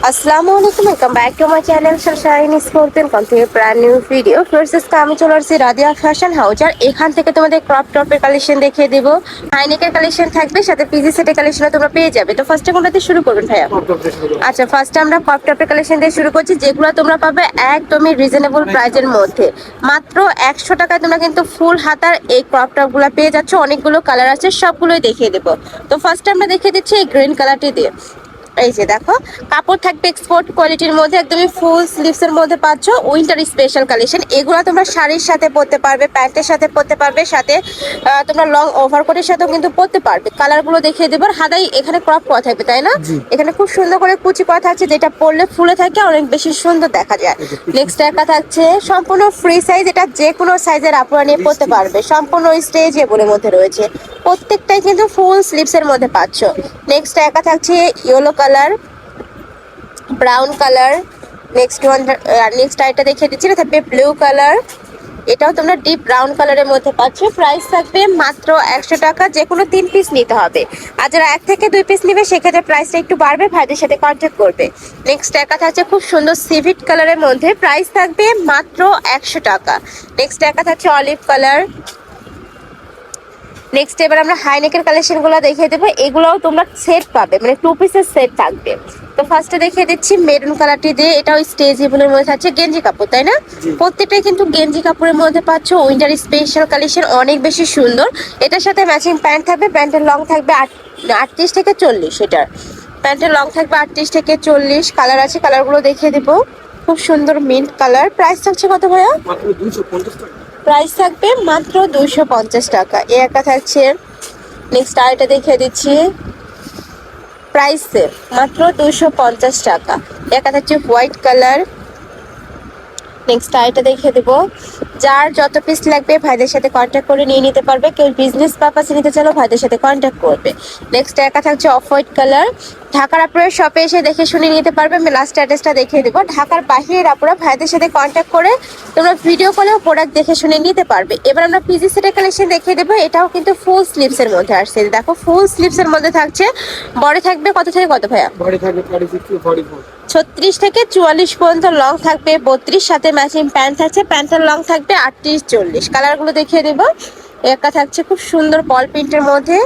আসসালামু আলাইকুম, welcome back to my channel shine sports content brand new video. First আমি চলে আসছি রাদিয়া ফ্যাশন হাউস, আর এখান থেকে তোমাদের ক্রপ টপের কালেকশন দেখিয়ে দেবো। হাইনেকের কালেকশন থাকবে, সাথে পিজি সেটের কালেকশন তোমরা পেয়ে যাবে। তো ফার্স্টে কোনটাতে শুরু করবেন ভাইয়া? আচ্ছা, ফার্স্টে আমরা ক্রপ টপের কালেকশন দিয়ে শুরু করছি, যেগুলো তোমরা পাবে একদমই রিজনেবল প্রাইজের মধ্যে। মাত্র 100 টাকায় তোমরা কিন্তু ফুল হাতার এই ক্রপ টপ গুলো পেয়ে যাচ্ছ। অনেকগুলো কালার আছে, সবগুলোই দেখিয়ে দেবো। তো ফার্স্টে আমরা দেখিয়ে দিচ্ছি এই গ্রিন কালারটি দিয়ে। এই যে দেখো, কাপড় থাকবে এক্সপোর্ট কোয়ালিটির মধ্যে, একদমই ফুল স্লিভস এর মধ্যে পাচ্ছ। উইন্টার স্পেশাল কালেকশন, এগুলো তোমরা শাড়ির সাথে পরতে পারবে, প্যান্টের সাথে পরতে পারবে, সাথে তোমরা লং ওভারকোটের সাথেও কিন্তু পরতে পারবে। কালার গুলো দেখিয়ে দেবো। হাতাই এখানে ক্রপ করা থাকবে, তাই না? এখানে খুব সুন্দর করে কুচি করা থাকছে, যেটা পরলে ফুলে থাকে, অনেক বেশি সুন্দর দেখা যায়। নেক্সট একটা থাকছে সম্পূর্ণ ফ্রি সাইজ, এটা যে কোনো সাইজের আপুরা নিয়ে পরতে পারবে। সম্পূর্ণ স্ট্রেচেবলের মধ্যে রয়েছে, প্রত্যেকটাই কিন্তু ফুল স্লিভস এর মধ্যে পাচ্ছ। নেক্সট একা থাকছে yellow colour, brown colour. Next আইটা দেখিয়ে দিচ্ছি, এটা থাকবে ব্লু কালার। এটাও তোমরা ডিপ ব্রাউন কালারের মধ্যে পাচ্ছ। প্রাইস থাকবে মাত্র 100 টাকা, যে কোনো 3 পিস নিতে হবে। আর যারা 1 থেকে 2 পিস নিবে সেক্ষেত্রে প্রাইসটা একটু বাড়বে, ভাইদের সাথে কন্ট্যাক্ট করবে। নেক্সট একা থাকছে খুব সুন্দর সিভিট কালারের মধ্যে, প্রাইস থাকবে মাত্র 100 টাকা। নেক্সট একা থাকছে অলিভ কালার। নেক্সট এবার আমরা হাইনেকের কালেকশনগুলো দেখিয়ে দেবো। এগুলোও তোমরা সেট পাবে, মানে 2 পিসের সেট থাকবে। তো ফার্স্টে দেখিয়ে দিচ্ছি মেরুন কালারটি দিয়ে, এটাও স্ট্রেচেবলের মধ্যে থাকছে, গেঞ্জি কাপড়, তাই না? প্রত্যেকটাই কিন্তু গেঞ্জি কাপড়ের মধ্যে পাচ্ছ। উইন্টার স্পেশাল কালেকশন, অনেক বেশি সুন্দর। এটার সাথে ম্যাচিং প্যান্ট থাকবে, প্যান্টের লং থাকবে 38 থেকে 40। এটার প্যান্টের লং থাকবে 38 থেকে 40। কালার আছে, কালারগুলো দেখিয়ে দেবো। খুব সুন্দর মিন্ট কালার। প্রাইস থাকছে কত ভাইয়া? প্রাইস থাকবে মাত্র 250 টাকা। এ একটা থাকছে। নেক্সট আরেকটা দেখিয়ে দিচ্ছি, প্রাইস মাত্র 250 টাকা। একটা থাকছে হোয়াইট কালার। নেক্সট আইটা দেখিয়ে দেবো। যার যত পিস লাগবে ভাইদের সাথে কন্ট্যাক্ট করে নিয়ে নিতে পারবে। কেউ বিজনেস পারপাসে নিতে চাইলেও ভাইদের সাথে কন্ট্যাক্ট করবে। নেক্সট একা থাকছে অফ হোয়াইট কালার। ঢাকার আপনারা শপে এসে দেখে শুনে নিতে পারবে। আমি লাস্ট অ্যাড্রেসটা দেখিয়ে দেবো। ঢাকার বাহিরের আপনারা ভাইদের সাথে কন্ট্যাক্ট করে তোমরা ভিডিও কলেও প্রোডাক্ট দেখে শুনে নিতে পারবে। এবার আমরা পিজি সেটের কালেকশন দেখিয়ে দেবো। এটাও কিন্তু ফুল স্লিভস এর মধ্যে আসছে, দেখো ফুল স্লিভস এর মধ্যে থাকছে। বডি থাকবে কত থেকে কত ভাইয়া? বডি থাকবে 36 টু 44। 36 থেকে 44 পর্যন্ত, লং থাকবে 32, সাথে ম্যাচিং প্যান্ট থাকছে, প্যান্টের লং থাকবে 38 40। কালারগুলো দেখিয়ে দেবো। একটা থাকছে খুব সুন্দর বল প্রিন্টের মধ্যে।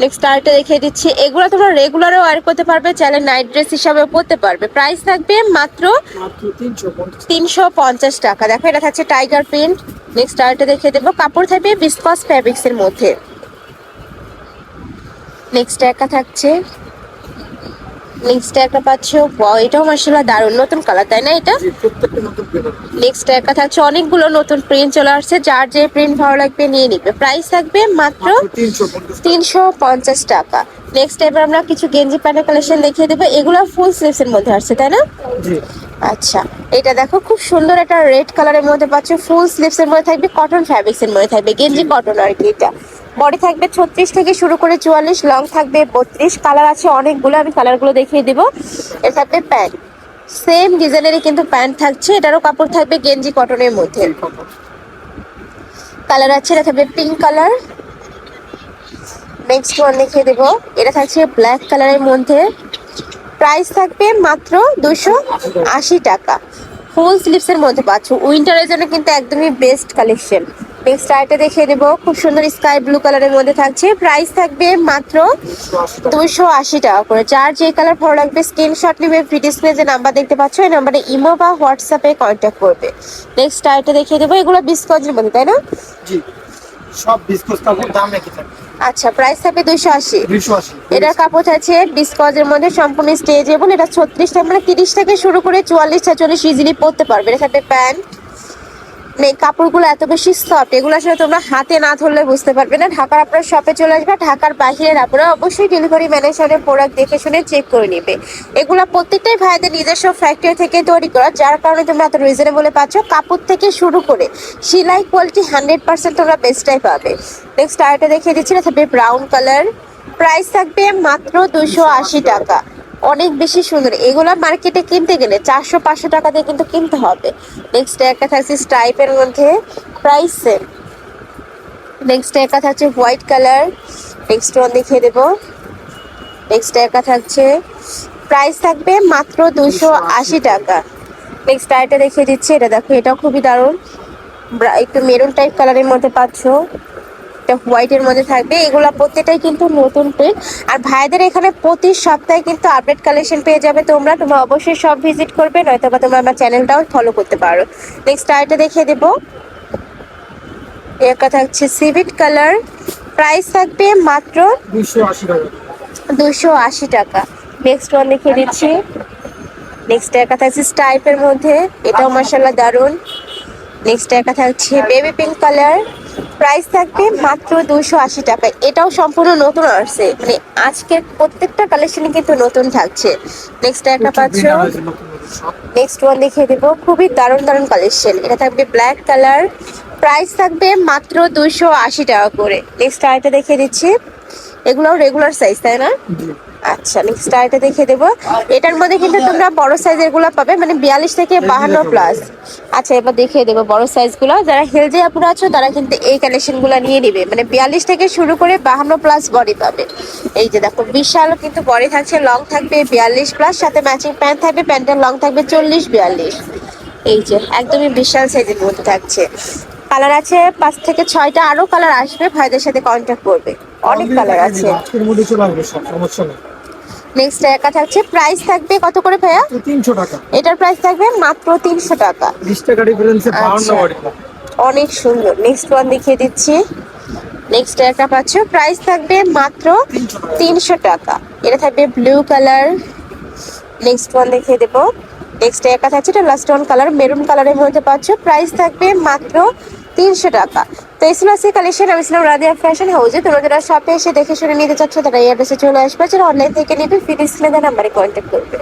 নেক্সট আরেকটা দেখিয়ে দিচ্ছি। এগুলো তোমরা রেগুলারও ওয়্যার করতে পারবে, চাইলে নাইট ড্রেস হিসাবেও পরতে পারবে। প্রাইস থাকবে মাত্র 350 টাকা। দেখো এটা থাকছে টাইগার প্রিন্ট। নেক্সট আরেকটা দেখিয়ে দেবো। কাপড় থাকবে ভিসকস ফ্যাব্রিক্স এর মধ্যে। নেক্সট একা থাকছে। নেক্সট একটা পাচ্ছ, এটাও মাশাআল্লাহ দারুণ, নতুন কালার, তাই না? এটা নেক্সট একটা থাকছে, অনেকগুলো নতুন প্রিন্ট চলে আসছে। যার যে প্রিন্ট ভালো লাগবে নিয়ে নিবে। প্রাইস থাকবে মাত্র 350 টাকা। নেক্সট এবার আমরা কিছু গেঞ্জি প্যান্টের কালেকশন দেখিয়ে দেবো। এগুলো ফুল স্লিভস এর মধ্যে আসছে, তাই না? আচ্ছা, এটা দেখো খুব সুন্দর একটা রেড কালারের মধ্যে পাচ্ছ। ফুল স্লিভস এর মধ্যে থাকবে, কটন ফ্যাব্রিক্স এর মধ্যে থাকবে, গেঞ্জি কটন আর কি। এটা বডি থাকবে 36 থেকে শুরু করে 44, লং থাকবে 32। কালার আছে অনেকগুলো, আমি কালারগুলো দেখিয়ে দিব। এর থাকবে প্যান্ট, সেম ডিজাইনেরই কিন্তু প্যান্ট থাকছে। এটারও কাপড় থাকবে গেঞ্জি কটনের মধ্যে। কালার আছে, এটা থাকবে পিঙ্ক কালার। নেক্সট ওয়ান দেখিয়ে দেবো। এটা থাকছে ব্ল্যাক কালারের মধ্যে। প্রাইস থাকবে মাত্র 280 টাকা। ফুল স্লিভস এর মধ্যে পাচ্ছ। উইন্টারের জন্য কিন্তু একদমই বেস্ট কালেকশন। নেক্সট আইটা দেখিয়ে দেবো। খুব সুন্দর স্কাই ব্লু কালারের মধ্যে থাকছে। প্রাইস থাকবে মাত্র 280 টাকা করে। যার যে কালার ভালো লাগবে স্ক্রিনশট নিবে। ভিডিও স্ক্রিনে যে নাম্বার দেখতে পাচ্ছ, এই নাম্বারে ইমো বা হোয়াটসঅ্যাপে কন্ট্যাক্ট করবে। নেক্সট আইটা দেখিয়ে দেবো। এগুলো বিস্কজের মধ্যে, তাই না? জি, সব বিস্কুট কাপড়, দাম একই থাকে। আচ্ছা, প্রাইস থাকবে 280। এটার কাপড় আছে বিস্কজের মধ্যে, সম্পূর্ণ স্ট্রেচেবল। এটা 36 টাকা, মানে 30 থেকে শুরু করে 44 46 ইজিলি পরতে পারবে। এটা থাকবে প্যান্ট। কাপড়গুলো এত বেশি সফট, এগুলো আসলে তোমরা হাতে না ধরলে বুঝতে পারবে না। ঢাকার আপনারা শপে চলে আসবে। ঢাকার বাহিরের আপনারা অবশ্যই ডেলিভারি ম্যানের সাথে প্রোডাক্ট দেখে শুনে চেক করে নেবে। এগুলো প্রত্যেকটাই ভাইদের নিজস্ব ফ্যাক্টরি থেকে তৈরি করা, যার কারণে তোমরা এত রিজনেবলে পাচ্ছ। কাপড় থেকে শুরু করে সেলাই কোয়ালিটি 100% তোমরা বেস্টটাই পাবে। নেক্সট আরেকটা দেখিয়ে দিচ্ছি, এটা থাকবে ব্রাউন কালার। প্রাইস থাকবে মাত্র 280 টাকা। অনেক বেশি সুন্দর। এগুলো মার্কেটে কিনতে গেলে 400-500 টাকা দিয়ে কিন্তু কিনতে হবে। নেক্সট একটা থাকছে স্ট্রাইপের মধ্যে, প্রাইস সেম। নেক্সট একটা থাকছে হোয়াইট কালার। নেক্সট ওয়ান দেখিয়ে দেবো। নেক্সট একটা থাকছে প্রাইস থাকবে মাত্র 280 টাকা। নেক্সট আইটা দেখিয়ে দিচ্ছি, এটা দেখো, এটা খুবই দারুণ, একটু মেরুন টাইপ কালারের মধ্যে পাচ্ছো, এটা হোয়াইটের মধ্যে থাকবে। এগুলা প্রত্যেকটাই কিন্তু নতুন প্রিন্ট। আর ভাইদের এখানে প্রতি সপ্তাহে কিন্তু আপডেট কালেকশন পেয়ে যাবে তোমরা অবশ্যই সব ভিজিট করবে, নয়তো বা তোমরা আমার চ্যানেলটাও ফলো করতে পারো। নেক্সট আইটা দেখিয়ে দেবো, একটা থাকছে সিভিট কালার, প্রাইস থাকবে মাত্র 280 টাকা। 280 টাকা। নেক্সট ওয়ান দেখিয়ে দিচ্ছি, নেক্সট একটা থাকছে স্টাইপের মধ্যে, এটাও মাশাআল্লাহ দারুন। নেক্সট একটা থাকছে বেবি পিঙ্ক কালার, প্রাইস থাকবে মাত্র 280 টাকা। এটাও সম্পূর্ণ নতুন আসছে, মানে আজকের প্রত্যেকটা কালেকশনই কিন্তু নতুন থাকছে। নেক্সট একটা পাচ্ছ, নেক্সট ওয়ান দেখিয়ে দেবো, খুবই দারুণ দারুণ কালেকশন। এটা থাকবে ব্ল্যাক কালার, প্রাইস থাকবে মাত্র 280 টাকা করে। নেক্সট আইটা দেখিয়ে দিচ্ছি, এগুলোও রেগুলার সাইজ তাই না? আচ্ছা, নেক্সট আইটা দেখিয়ে দেবো, এটার মধ্যে কিন্তু তোমরা বড় সাইজের গুলো পাবে, মানে 42 থেকে 52 প্লাস। আচ্ছা, এবার দেখিয়ে দেবো বড় সাইজ গুলো, যারা হেলদি আপুরা আছো তারা কিন্তু এই কালেকশন গুলো নিয়ে নিবে, মানে 42 থেকে শুরু করে 52 প্লাস বডি পাবে। এই যে দেখো, বিশাল কিন্তু বডি থাকছে, লং থাকবে 42 প্লাস, সাথে ম্যাচিং প্যান্ট থাকবে, প্যান্টের লং থাকবে 40-42। এই যে একদমই বিশাল সাইজের মধ্যে থাকছে। কালার আছে 5 থেকে 6টা, আরো কালার আসবে, ভাইদের সাথে কন্ট্যাক্ট করবে, অনেক কালার আছে। আজকের মধ্যে চলে আসবে, সব সমস্যা নেই। নেক্সট একা থাকছে, প্রাইস থাকবে কত করে ভাইয়া? 300 টাকা। এটার প্রাইস থাকবে মাত্র 300 টাকা। 20 টাকা ডিফারেন্সে 52 আচ্ছা, বডি। অনেক সুন্দর। নেক্সট ওয়ান দেখিয়ে দিচ্ছি, নেক্সট একটা পাচ্ছ, প্রাইস থাকবে মাত্র 300 টাকা। এটা থাকবে ব্লু কালার। নেক্সট ওয়ান দেখিয়ে দেবো, নেক্সট একা থাকছে, এটা লাস্ট ওয়ান কালার, মেরুন কালারের মধ্যে পাচ্ছ, প্রাইস থাকবে মাত্র 300 টাকা। তো এই ছিল আজকে কালেকশন। আমি ছিলাম রাদিয়া ফ্যাশন হাউসে। তোমরা যারা শপে এসে দেখে শুনে নিতে চাচ্ছ তারা এই অ্যাড্রেসে চলে আসবে, যারা অনলাইন থেকে নেবে ফিড স্ক্রিনে নাম্বারে কন্ট্যাক্ট করবে।